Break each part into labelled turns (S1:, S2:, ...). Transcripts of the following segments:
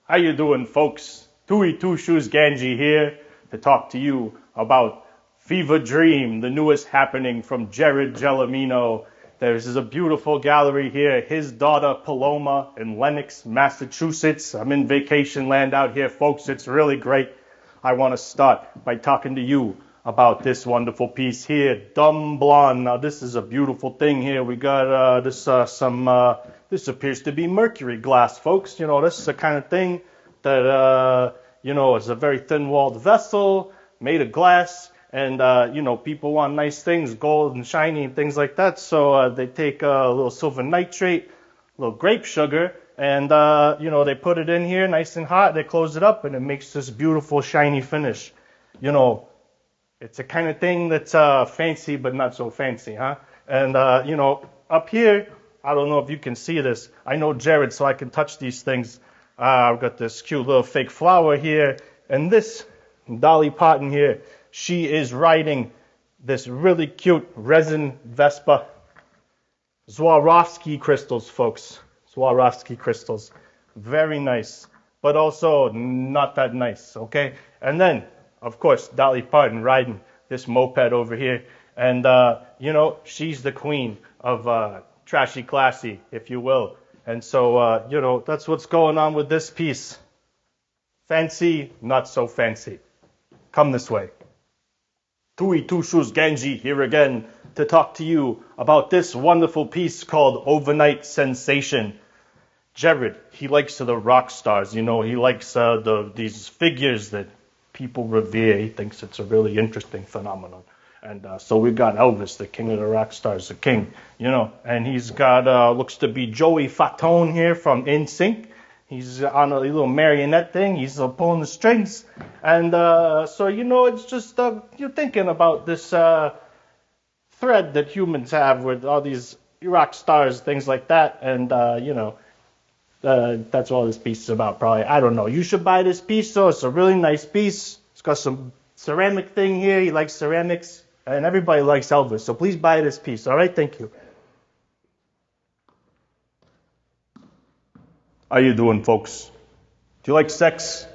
S1: How you doing, folks? Tui Two Shoes Ganji here to talk to you about Fever Dream, the newest happening from Jared Gelormino. There's a beautiful gallery here. His daughter Paloma in Lenox, Massachusetts. I'm in vacation land out here, folks. It's really great. I want to start by talking to you about this wonderful piece here, Dumb Blonde. Now, this is a beautiful thing here. We got this appears to be mercury glass, folks. You know, this is the kind of thing that, is a very thin-walled vessel made of glass. And, people want nice things, gold and shiny and things like that. So they take a little silver nitrate, a little grape sugar, and, they put it in here nice and hot. They close it up, and it makes this beautiful, shiny finish. You know, it's a kind of thing that's fancy, but not so fancy, huh? And, up here, I don't know if you can see this. I know Jared, so I can touch these things. I've got this cute little fake flower here. And this Dolly Parton here, she is riding this really cute resin Vespa. Swarovski crystals, folks. Swarovski crystals. Very nice, but also not that nice, okay? And then, of course, Dolly Parton riding this moped over here. And, she's the queen of trashy classy, if you will. And so, that's what's going on with this piece. Fancy, not so fancy. Come this way. Tui Two Shoes Ganji here again to talk to you about this wonderful piece called Overnight Sensation. Jared, he likes the rock stars, he likes these figures that people revere. He thinks it's a really interesting phenomenon. And so we've got Elvis, the king of the rock stars, the king, and he's got, looks to be Joey Fatone here from NSYNC. He's on a little marionette thing. He's pulling the strings. And it's just, you're thinking about this thread that humans have with all these rock stars, things like that. And, that's all this piece is about, probably. I don't know. You should buy this piece, though. It's a really nice piece. It's got some ceramic thing here. He likes ceramics. And everybody likes Elvis. So please buy this piece. All right? Thank you. How you doing, folks? Do you like sex?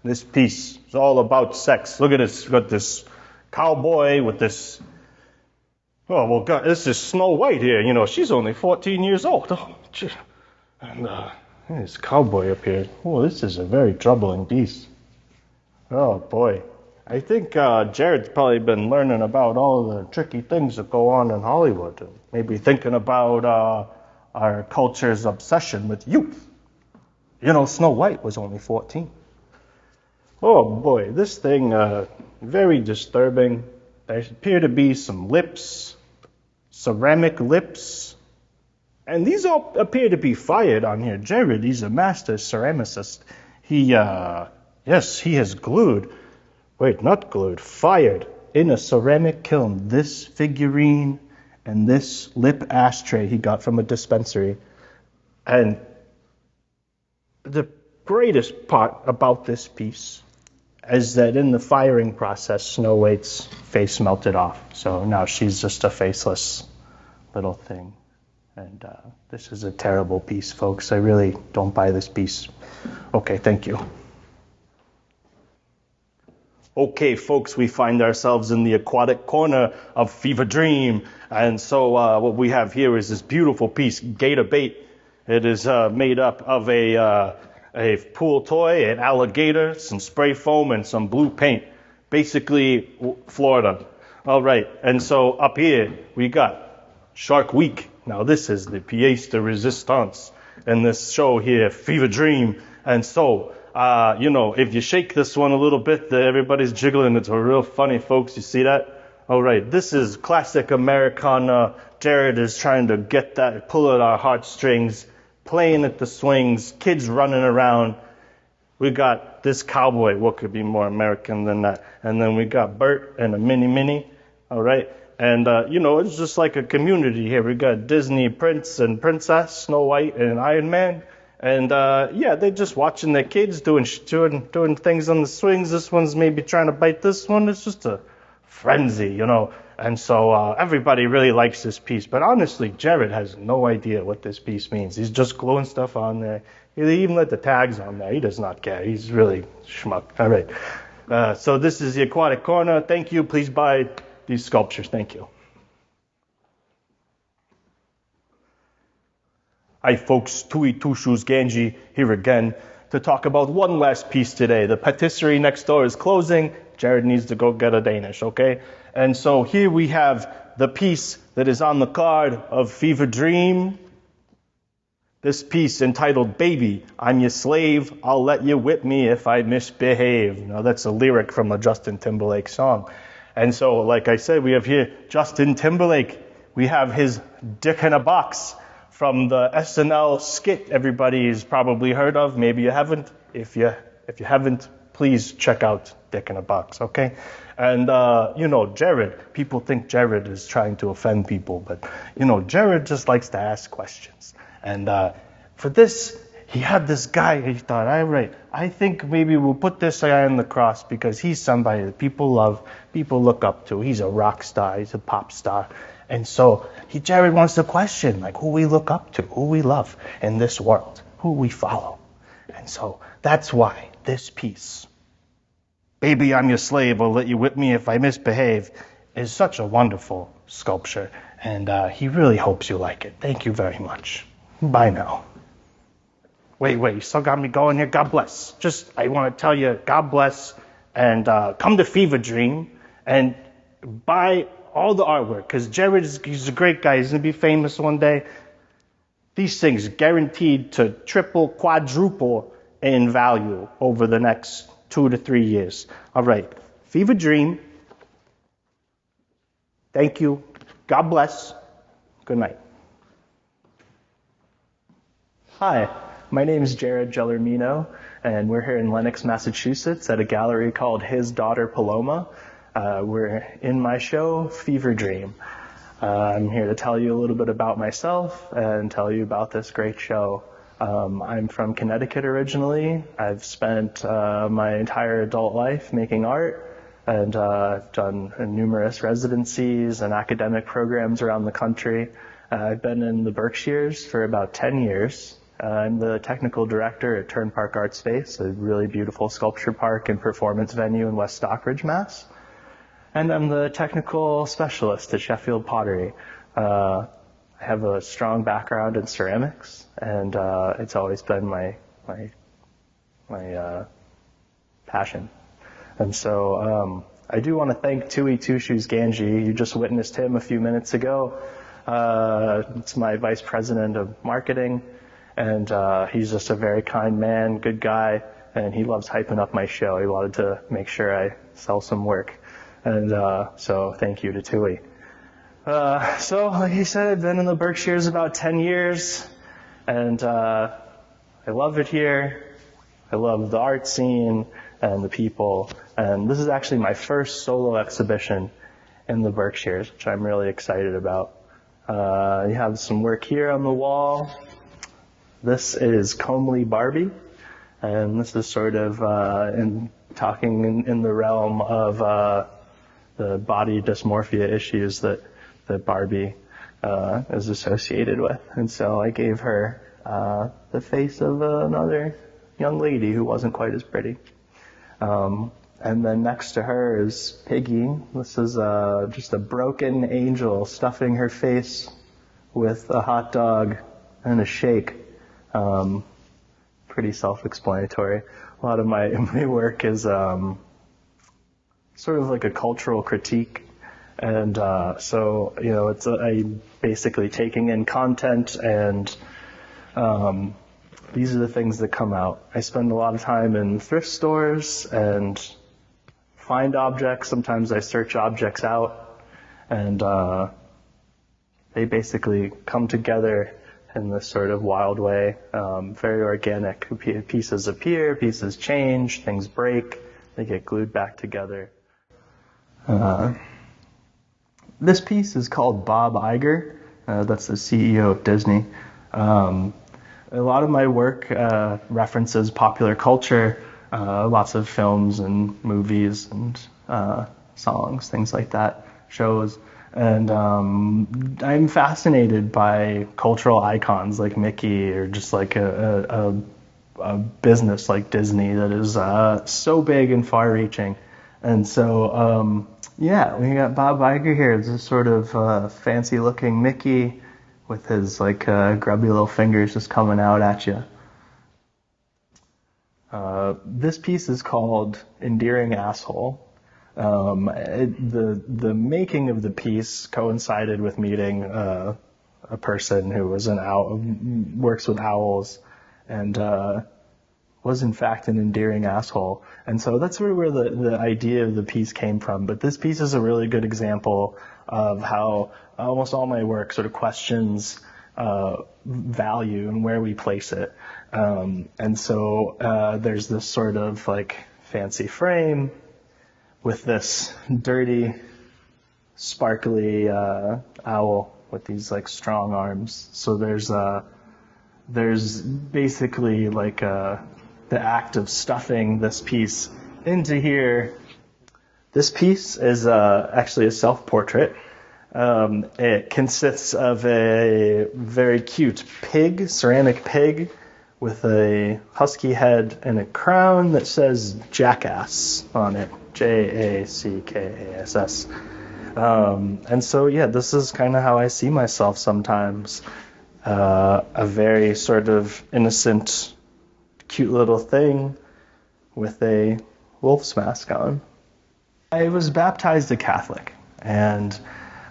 S1: This piece is all about sex. Look at this. We've got this cowboy with this. Oh, well, God, this is Snow White here. She's only 14 years old. Oh, gee. And this cowboy up here. Oh, this is a very troubling piece. Oh, boy. I think Jared's probably been learning about all the tricky things that go on in Hollywood. And maybe thinking about our culture's obsession with youth. Snow White was only 14. Oh, boy, this thing, very disturbing. There appear to be some lips, ceramic lips. And these all appear to be fired on here. Jared, he's a master ceramicist. He has fired in a ceramic kiln this figurine and this lip ashtray he got from a dispensary. And the greatest part about this piece is that in the firing process, Snow White's face melted off. So now she's just a faceless little thing. And this is a terrible piece, folks. I really don't buy this piece. Okay, thank you. Okay, folks, we find ourselves in the aquatic corner of Fever Dream. And so what we have here is this beautiful piece, Gator Bait. It is made up of a pool toy, an alligator, some spray foam, and some blue paint. Basically, Florida. All right, and so up here we got Shark Week. Now this is the pièce de résistance in this show here, Fever Dream. And so, if you shake this one a little bit, everybody's jiggling. It's real funny, folks. You see that? All right, this is classic Americana. Jared is trying to get that, pull at our heartstrings, playing at the swings, kids running around. We got this cowboy. What could be more American than that? And then we got Bert and a mini. All right. And, it's just like a community here. We got Disney Prince and Princess, Snow White and Iron Man. And, they're just watching their kids doing things on the swings. This one's maybe trying to bite this one. It's just a frenzy, And so everybody really likes this piece. But honestly, Jared has no idea what this piece means. He's just gluing stuff on there. He even let the tags on there. He does not care. He's really schmuck. All right. So this is the Aquatic Corner. Thank you. Please buy these sculptures. Thank you. Hi, folks. Tui Two Shoes Ganji here again to talk about one last piece today. The patisserie next door is closing. Jared needs to go get a Danish, okay? And so here we have the piece that is on the card of Fever Dream. This piece entitled, Baby, I'm Your Slave, I'll Let You Whip Me If I Misbehave. Now that's a lyric from a Justin Timberlake song. And so, like I said, we have here Justin Timberlake. We have his Dick in a Box from the SNL skit everybody's probably heard of. Maybe you haven't. If you haven't, please check out Dick in a Box, okay? And, Jared, people think Jared is trying to offend people, but, Jared just likes to ask questions. And for this, he had this guy, he thought, all right, I think maybe we'll put this guy on the cross because he's somebody that people love, people look up to. He's a rock star, he's a pop star. And so Jared wants to question, like, who we look up to, who we love in this world, who we follow. And so that's why this piece, Baby, I'm Your Slave, I'll Let You Whip Me If I Misbehave, is such a wonderful sculpture. And he really hopes you like it. Thank you very much. Bye now. Wait, you still got me going here? God bless. I want to tell you, God bless, and come to Fever Dream and buy all the artwork, because Jared he's a great guy. He's going to be famous one day. These things guaranteed to triple, quadruple in value over the next 2 to 3 years. All right. Fever Dream. Thank you. God bless. Good night. Hi, my name is Jared Gelormino, and we're here in Lenox, Massachusetts at a gallery called His Daughter Paloma. We're in my show, Fever Dream. I'm here to tell you a little bit about myself and tell you about this great show. I'm from Connecticut originally. I've spent my entire adult life making art, and I've done numerous residencies and academic programs around the country. I've been in the Berkshires for about 10 years. I'm the technical director at Turn Park Art Space, a really beautiful sculpture park and performance venue in West Stockbridge, Mass. And I'm the technical specialist at Sheffield Pottery. I have a strong background in ceramics, and it's always been my passion. And so I do want to thank Tui Two Shoes Ganji. You just witnessed him a few minutes ago. It's my vice president of marketing, and he's just a very kind man, good guy, and he loves hyping up my show. He wanted to make sure I sell some work. And so thank you to Tui. So like he said, I've been in the Berkshires about 10 years, and I love it here. I love the art scene and the people. And this is actually my first solo exhibition in the Berkshires, which I'm really excited about. You have some work here on the wall. This is Comely Barbie, and this is sort of talking in the realm of the body dysmorphia issues that Barbie is associated with. And so I gave her the face of another young lady who wasn't quite as pretty. And then next to her is Piggy. This is just a broken angel stuffing her face with a hot dog and a shake. Pretty self-explanatory. A lot of my work is sort of like a cultural critique. And so, it's basically taking in content, and these are the things that come out. I spend a lot of time in thrift stores and find objects. Sometimes I search objects out, and they basically come together in this sort of wild way, very organic. Pieces appear, pieces change, things break, they get glued back together. This piece is called Bob Iger. That's the CEO of Disney. A lot of my work references popular culture, lots of films and movies and songs, things like that, shows.
S2: And I'm fascinated by cultural icons like Mickey, or just like a business like Disney that is so big and far-reaching. And so, yeah, we got Bob Iger here. It's this sort of fancy-looking Mickey with his like grubby little fingers just coming out at you. This piece is called "Endearing Asshole." The making of the piece coincided with meeting a person who was an owl, works with owls, and was in fact an endearing asshole. And so that's sort of where the idea of the piece came from. But this piece is a really good example of how almost all my work sort of questions value and where we place it. And so there's this sort of like fancy frame with this dirty, sparkly owl with these like strong arms. So there's basically like the act of stuffing this piece into here. This piece is actually a self-portrait. It consists of a very cute pig, ceramic pig, with a husky head and a crown that says Jackass on it. Jackass. And so, yeah, this is kind of how I see myself sometimes. A very sort of innocent, cute little thing with a wolf's mask on. I was baptized a Catholic, and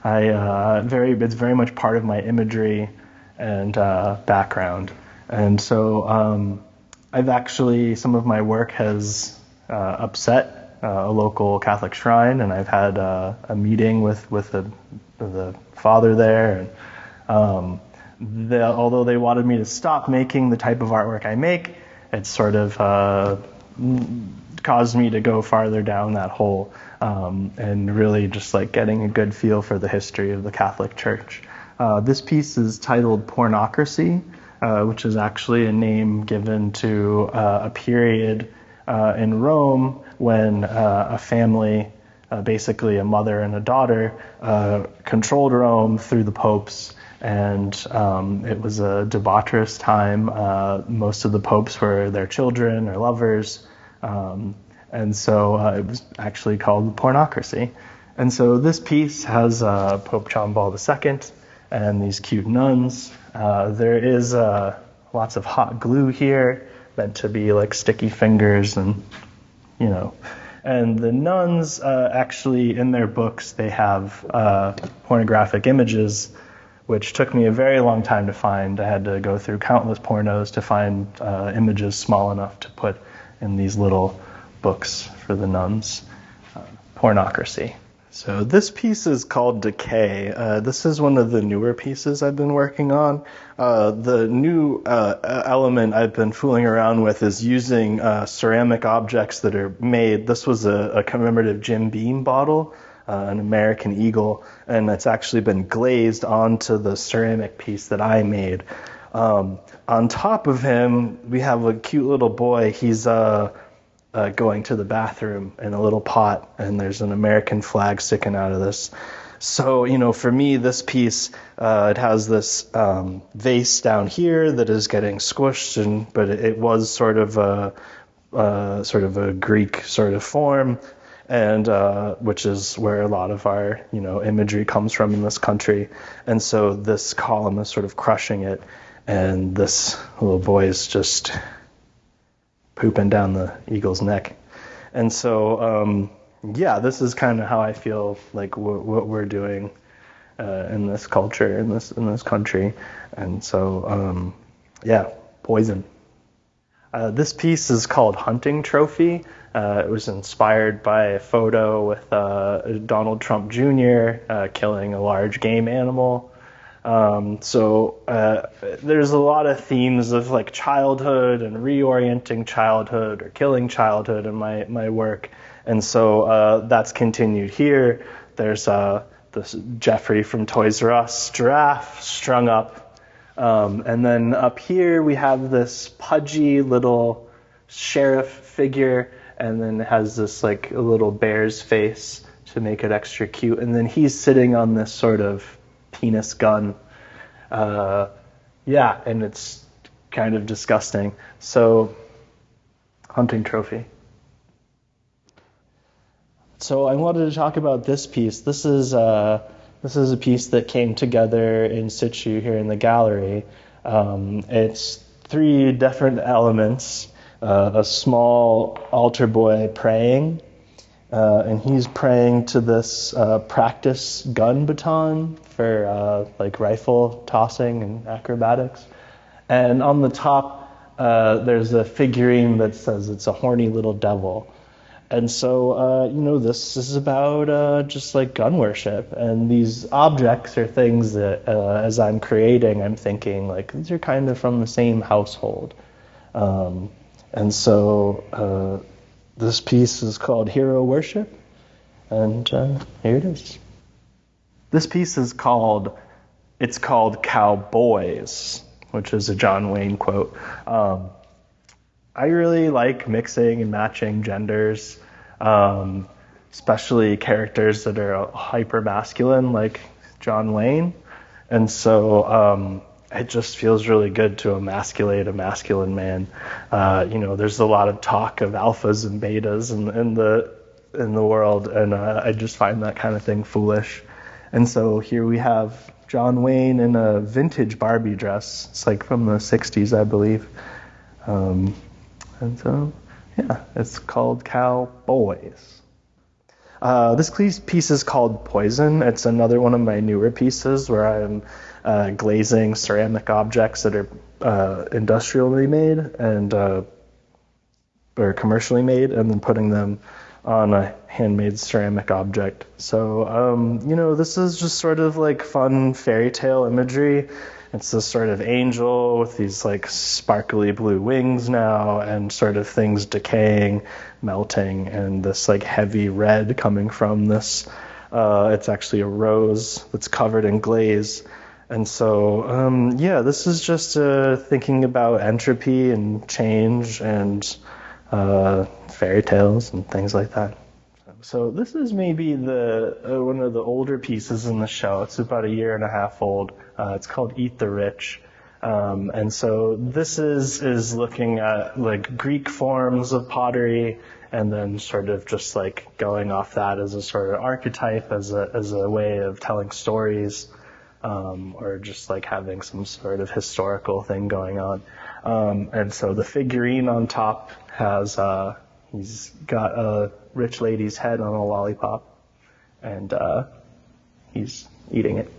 S2: it's very much part of my imagery and background. And so I've actually, some of my work has upset a local Catholic shrine, and I've had a meeting with the father there. And although they wanted me to stop making the type of artwork I make, it sort of caused me to go farther down that hole, and really just like getting a good feel for the history of the Catholic Church. This piece is titled Pornocracy, which is actually a name given to a period in Rome when a family, basically a mother and a daughter, controlled Rome through the popes. And it was a debaucherous time. Most of the popes were their children or lovers. And so it was actually called Pornocracy. And so this piece has Pope John Paul II and these cute nuns. There is lots of hot glue here, meant to be like sticky fingers, and and the nuns actually in their books they have pornographic images, which took me a very long time to find. I had to go through countless pornos to find images small enough to put in these little books for the nuns. Pornocracy. So this piece is called Decay. This is one of the newer pieces I've been working on. The new element I've been fooling around with is using ceramic objects that are made. This was a commemorative Jim Beam bottle, an American Eagle, and it's actually been glazed onto the ceramic piece that I made. On top of him, we have a cute little boy. He's going to the bathroom in a little pot, and there's an American flag sticking out of this. So, for me, this piece, it has this vase down here that is getting squished, but it was sort of a Greek sort of form, and which is where a lot of our, imagery comes from in this country. And so this column is sort of crushing it, and this little boy is just pooping down the eagle's neck. And so, this is kind of how I feel like what we're doing in this culture, in this country. And so, poison. This piece is called Hunting Trophy. It was inspired by a photo with Donald Trump Jr. Killing a large game animal. There's a lot of themes of like childhood and reorienting childhood or killing childhood in my work. And so that's continued here. There's this Jeffrey from Toys R Us giraffe strung up. And then up here we have this pudgy little sheriff figure, and then it has this like a little bear's face to make it extra cute. And then he's sitting on this sort of penis gun. Yeah, and it's kind of disgusting. So, hunting trophy. So I wanted to talk about this piece. This is a piece that came together in situ here in the gallery. It's 3 different elements. A small altar boy praying, and he's praying to this practice gun baton for like rifle tossing and acrobatics. And on the top, there's a figurine that says it's a horny little devil. And so, this is about just like gun worship. And these objects are things that, as I'm creating, I'm thinking, like, these are kind of from the same household. And so, this piece is called Hero Worship. And here it is. This piece is called Cowboys, which is a John Wayne quote. I really like mixing and matching genders, especially characters that are hyper masculine like John Wayne. And so it just feels really good to emasculate a masculine man. There's a lot of talk of alphas and betas in the world, and I just find that kind of thing foolish. And so here we have John Wayne in a vintage Barbie dress. It's like from the 60s, I believe. And so, yeah, it's called Cowboys. This piece is called Poison. It's another one of my newer pieces where I'm glazing ceramic objects that are industrially made and or commercially made, and then putting them on a handmade ceramic object. So, this is just sort of like fun fairy tale imagery. It's this sort of angel with these like sparkly blue wings now, and sort of things decaying, melting, and this like heavy red coming from this. It's actually a rose that's covered in glaze. And so, this is just thinking about entropy and change and fairy tales and things like that. So this is maybe one of the older pieces in the show. It's about 1.5 years old. It's called Eat the Rich. And so this is looking at like Greek forms of pottery, and then sort of just like going off that as a sort of archetype, as a way of telling stories, or just like having some sort of historical thing going on. And so the figurine on top has he's got a rich lady's head on a lollipop, and he's eating it.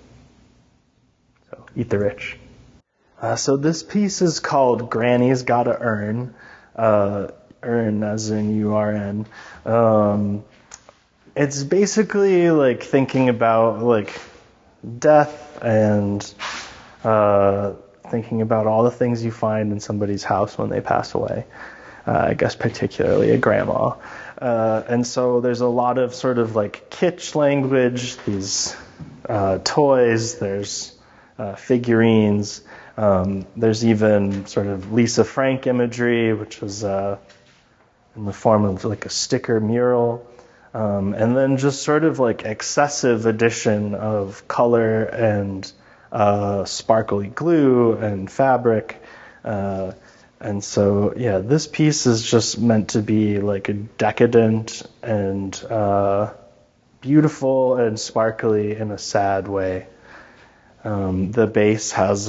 S2: So eat the rich. So this piece is called Granny's Gotta Earn. Earn as in U-R-N. It's basically like thinking about like death and thinking about all the things you find in somebody's house when they pass away. I guess particularly a grandma. And so there's a lot of sort of like kitsch language, these toys, there's figurines, there's even sort of Lisa Frank imagery, which was in the form of like a sticker mural, and then just sort of like excessive addition of color and sparkly glue and fabric. And so, yeah, this piece is just meant to be like a decadent and beautiful and sparkly in a sad way. The base has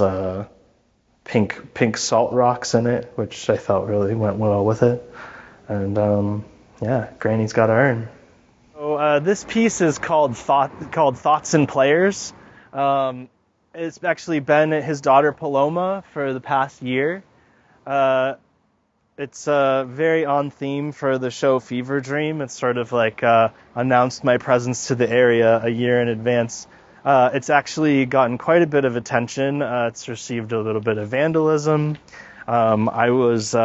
S2: pink salt rocks in it, which I felt really went well with it. And Granny's Gotta Earn. So this piece is called Thoughts and Players. It's actually been his daughter Paloma for the past year. It's very on theme for the show Fever Dream. It's sort of like announced my presence to the area a year in advance. It's actually gotten quite a bit of attention. It's received a little bit of vandalism. I was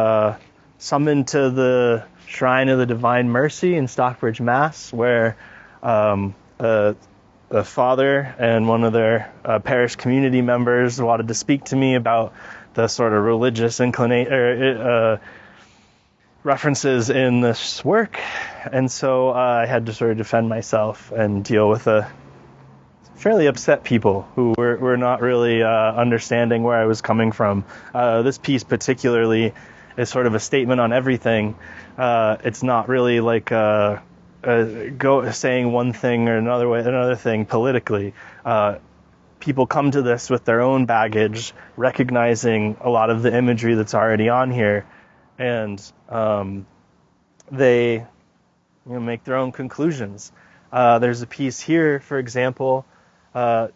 S2: summoned to the Shrine of the Divine Mercy in Stockbridge, Mass., where a father and one of their parish community members wanted to speak to me about the sort of religious references in this work, and so I had to sort of defend myself and deal with a fairly upset people who were not really understanding where I was coming from. This piece particularly is sort of a statement on everything. It's not really like saying one thing or another thing politically. People come to this with their own baggage, recognizing a lot of the imagery that's already on here, and they make their own conclusions. There's a piece here, for example.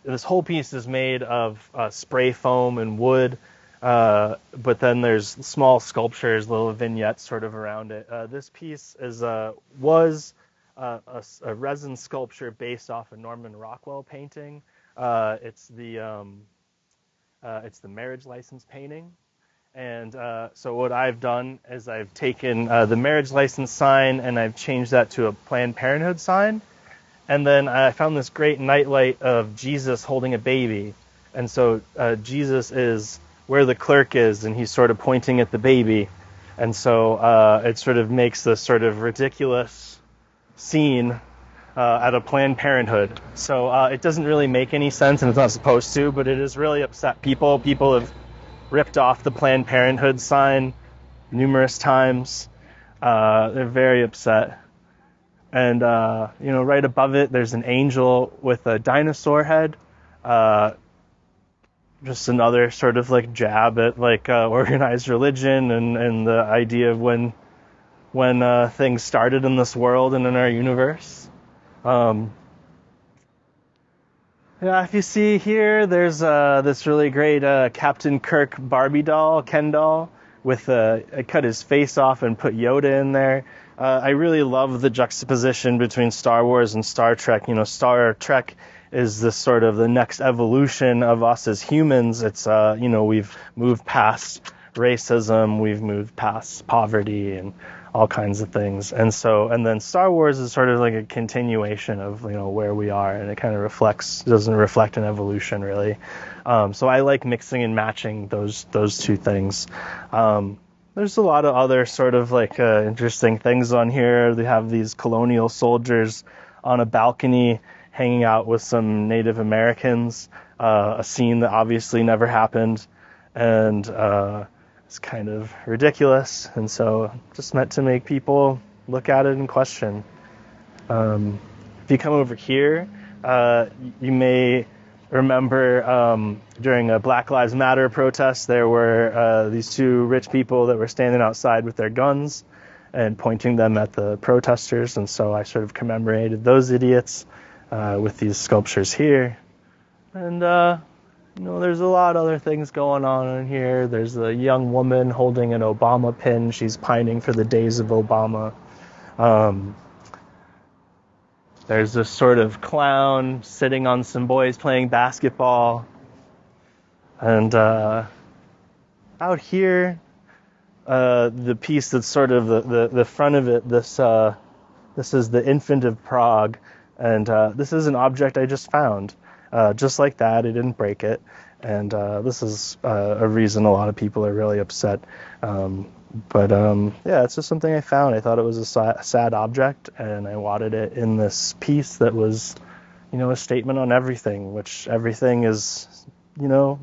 S2: This whole piece is made of spray foam and wood, but then there's small sculptures, little vignettes sort of around it. This piece was a resin sculpture based off a Norman Rockwell painting. It's the marriage license painting. And so what I've done is I've taken the marriage license sign and I've changed that to a Planned Parenthood sign. And then I found this great nightlight of Jesus holding a baby. And so Jesus is where the clerk is, and he's sort of pointing at the baby. And so it sort of makes this sort of ridiculous scene at a Planned Parenthood. So it doesn't really make any sense, and it's not supposed to, but it has really upset people. People have ripped off the Planned Parenthood sign numerous times. They're very upset. And, right above it, there's an angel with a dinosaur head. Just another sort of like jab at like organized religion and the idea of when things started in this world and in our universe. If you see here, there's this really great Captain Kirk Barbie doll, Ken doll, I cut his face off and put Yoda in there. I really love the juxtaposition between Star Wars and Star Trek. Star Trek is this sort of the next evolution of us as humans. It's, we've moved past racism, we've moved past poverty and all kinds of things. And then Star Wars is sort of like a continuation of, where we are, and it kind of doesn't reflect an evolution really. So I like mixing and matching those two things. There's a lot of other sort of like interesting things on here. They have these colonial soldiers on a balcony hanging out with some Native Americans, a scene that obviously never happened, and it's kind of ridiculous, and so just meant to make people look at it and question. If you come over here, you may remember during a Black Lives Matter protest, there were these two rich people that were standing outside with their guns and pointing them at the protesters, and so I sort of commemorated those idiots with these sculptures here. And there's a lot of other things going on in here. There's a young woman holding an Obama pin. She's pining for the days of Obama. There's this sort of clown sitting on some boys playing basketball. And out here, the piece that's sort of the front of it, this is the Infant of Prague. And this is an object I just found. Just like that, I didn't break it. And this is a reason a lot of people are really upset. It's just something I found. I thought it was a sad object, and I wanted it in this piece that was, a statement on everything, which everything is,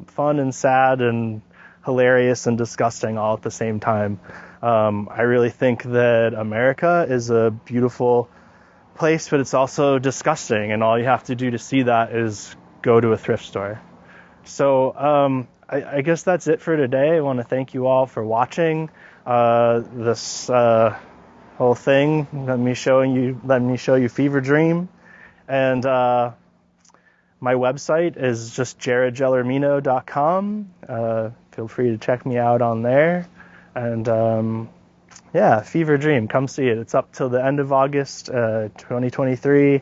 S2: fun and sad and hilarious and disgusting all at the same time. I really think that America is a beautiful place, but it's also disgusting, and all you have to do to see that is go to a thrift store. So I guess that's it for today. I want to thank you all for watching this whole thing. Let me show you Fever Dream, and my website is just jaredgelormino.com. Feel free to check me out on there, and Fever Dream, come see it. It's up till the end of August 2023.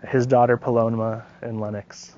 S2: His daughter Paloma in Lenox.